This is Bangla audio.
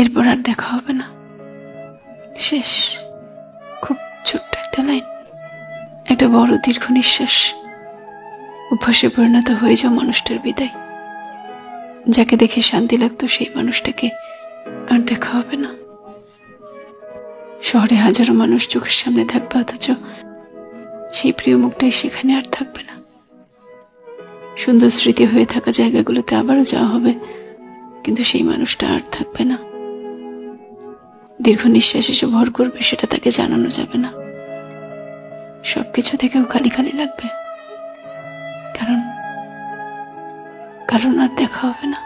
এরপর আর দেখা হবে না, শেষ। খুব ছোট্ট একটা লাইন, একটা বড় দীর্ঘ নিঃশ্বাস, অভ্যাসে পরিণত হয়ে যাও মানুষটার বিদায়। যাকে দেখে শান্তি লাগতো সেই মানুষটাকে আর দেখা হবে না। শহরে হাজারো মানুষ চোখের সামনে থাকবে, অথচ সেই প্রিয় মুখটাই সেখানে আর থাকবে না। সুন্দর স্মৃতি হয়ে থাকা জায়গাগুলোতে আবারও যাওয়া হবে, কিন্তু সেই মানুষটা আর থাকবে না। দীর্ঘ নিঃশ্বাস এসে ভর করবে, সেটা তাকে জানানো যাবে না। সবকিছু থেকেও খালি খালি লাগবে, কারণ আর দেখা হবে না।